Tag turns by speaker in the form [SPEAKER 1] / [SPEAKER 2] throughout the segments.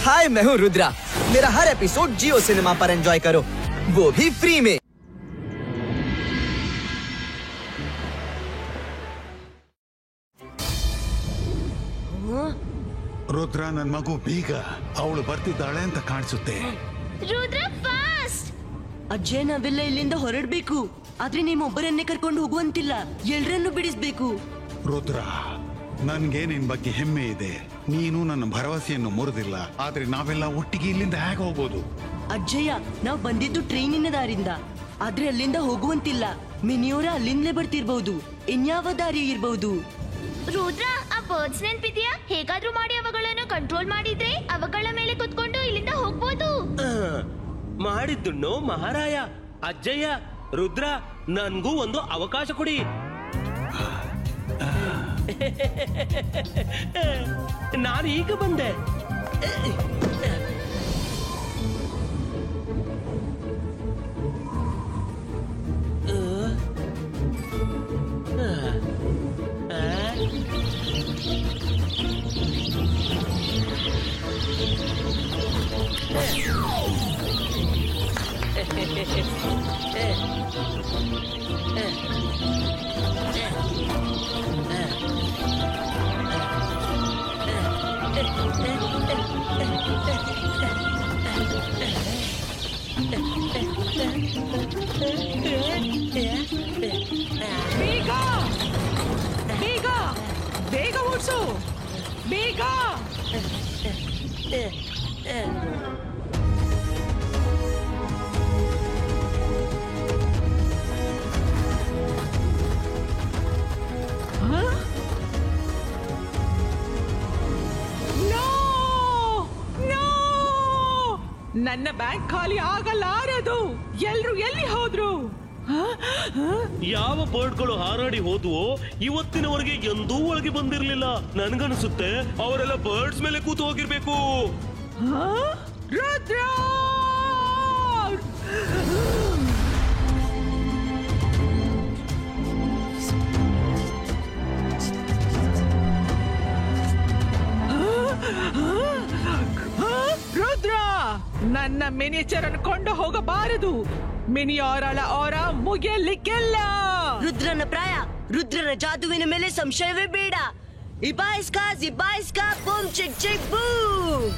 [SPEAKER 1] हाय, मैं हूँ रुद्रा। मेरा हर एपिसोड जियो सिनेमा पर एंजॉय करो, वो भी फ्री में।
[SPEAKER 2] ರುದ್ರ ನನ್ ಮಗು ಬೀಗ ಅವಳು ಬರ್ತಿದ್ದಾಳೆ ಅಂತ ಕಾಣಿಸುತ್ತೆ.
[SPEAKER 3] ರುದ್ರ ಫಾಸ್ಟ್.
[SPEAKER 4] ಅಜ್ಜಯ್ ನಾವೆಲ್ಲ ಇಲ್ಲಿಂದ ಹೊರಡ್ಬೇಕು, ಆದ್ರೆ ನಿಮ್ಮೊಬ್ಬರನ್ನೇ ಕರ್ಕೊಂಡು ಹೋಗುವಂತಿಲ್ಲ, ಎಲ್ರನ್ನು ಬಿಡಿಸ್ಬೇಕು.
[SPEAKER 2] ರುದ್ರ, ನನ್ಗೆ ನಿನ್ ಬಗ್ಗೆ ಹೆಮ್ಮೆ ಇದೆ. ನೀನು ನನ್ನ ಭರವಸೆಯನ್ನು ಮುರಿದಿಲ್ಲ. ಆದ್ರೆ ನಾವೆಲ್ಲ ಒಟ್ಟಿಗೆ ಇಲ್ಲಿಂದ ಹೇಗೆ ಹೋಗೋದು?
[SPEAKER 4] ಅಜ್ಜಯ್ಯ, ನಾವು ಬಂದಿದ್ದು ಟ್ರೈನಿನ ದಾರಿಂದ, ಆದ್ರೆ ಅಲ್ಲಿಂದ ಹೋಗುವಂತಿಲ್ಲ. ಮಿನಿಯೋರ ಅಲ್ಲಿಂದಲೇ ಬರ್ತಿರ್ಬಹುದು, ಇನ್ಯಾವ ದಾರಿ ಇರ್ಬಹುದು.
[SPEAKER 3] ರುದ್ರ, ಆ ಬರ್ಡ್ಸ್ ನೆನ್ಪಿದ್ಯಾ? ಹೇಗಾದ್ರೂ ಮಾಡಿ ಅವುಗಳನ್ನು ಕಂಟ್ರೋಲ್ ಮಾಡಿದ್ರೆ ಅವುಗಳ ಮೇಲೆ ಕುತ್ಕೊಂಡು ಇಲ್ಲಿಂದ ಹೋಗ್ಬೋದು.
[SPEAKER 5] ಮಾಡಿದ್ದುಣ್ಣು ಮಹಾರಾಯ. ಅಜ್ಜಯ್ಯ, ರುದ್ರ, ನನ್ಗೂ ಒಂದು ಅವಕಾಶ ಕೊಡಿ. ನಾನು ಈಗ ಬಂದೆ.
[SPEAKER 6] ಬೇಗ ಬೇಗ ಬೇಗ ಓಡಿಸು, ಬೇಗ. ನನ್ನ ಬ್ಯಾಂಕ್ ಖಾಲಿ ಆಗಲಾರದು. ಎಲ್ರು ಎಲ್ಲಿ ಹೋದ್ರು?
[SPEAKER 5] ಯಾವ ಬರ್ಡ್ಗಳು ಹಾರಾಡಿ ಹೋದ್ವೋ ಇವತ್ತಿನವರೆಗೆ ಎಂದೂ ಒಳಗೆ ಬಂದಿರ್ಲಿಲ್ಲ. ನನ್ಗನ್ಸುತ್ತೆ ಅವರೆಲ್ಲ ಬರ್ಡ್ಸ್ ಮೇಲೆ ಕೂತು ಹೋಗಿರ್ಬೇಕು.
[SPEAKER 6] ರುದ್ರ! ರುದ್ರ, ನನ್ನ ಮಿನಿಚರ್ ಅನ್ನು ಕೊಂಡು ಹೋಗಬಾರದು. ಮಿನಿಯೋರಳ ಓರ ಮುಗಿಯಲಿಕ್ಕೆಲ್ಲ.
[SPEAKER 4] ರುದ್ರನ ಪ್ರಾಯ, ರುದ್ರನ ಜಾದುವಿನ ಮೇಲೆ ಸಂಶಯವೇ ಬೇಡ. ಇಬಾಯಿಸ್ಕಾ ಜಿಬಾಯಿಸ್ಕಾ ಬೂಮ್ ಚಿಕ್ ಚಿಕ್ ಬೂಮ್.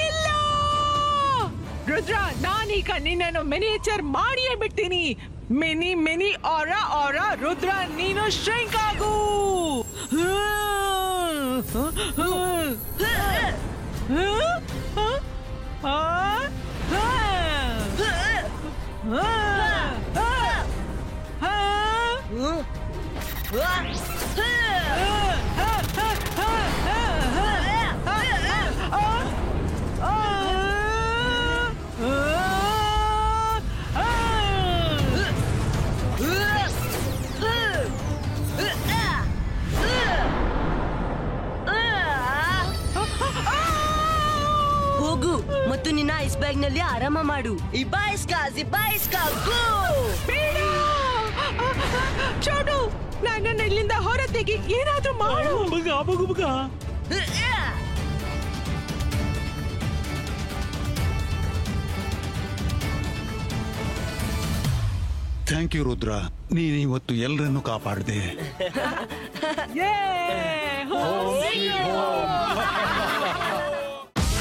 [SPEAKER 6] ಇಲ್ಲ ರುದ್ರ, ನಾನೀಗ ನಿನ್ನನ್ನು ಮಿನಿಯೇಚರ್ ಮಾಡಿಯೇ ಬಿಡ್ತೀನಿ. ಮಿನಿ ಮಿನಿ ಓರ ಓರ ರುದ್ರ, ನೀನು ಶ್ರಿಂಕ್ ಆಗು.
[SPEAKER 4] ಹೋಗು ಮತ್ತು ನಿನ್ನ ಐಸ್ ಬ್ಯಾಗ್ ನಲ್ಲಿ ಆರಾಮ ಮಾಡು. ಇಬಾಯಿಸ್ಕಾ ಜಿಬಾಯಿಸ್ಕಾ ಗೋ.
[SPEAKER 6] ಚೋಟು, ನನ್ನನ್ನು ಇಲ್ಲಿಂದ ಹೊರ ತೆಗಿ, ಏನಾದ್ರೂ ಮಾಡು.
[SPEAKER 2] ಥ್ಯಾಂಕ್ ಯು ರುದ್ರ, ನೀನು ಇವತ್ತು ಎಲ್ಲರನ್ನು ಕಾಪಾಡಿದೆ.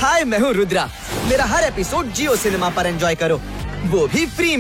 [SPEAKER 1] हाय, मैं हूँ रुद्रा। मेरा हर एपिसोड जियो सिनेमा पर एंजॉय करो, वो भी फ्री में।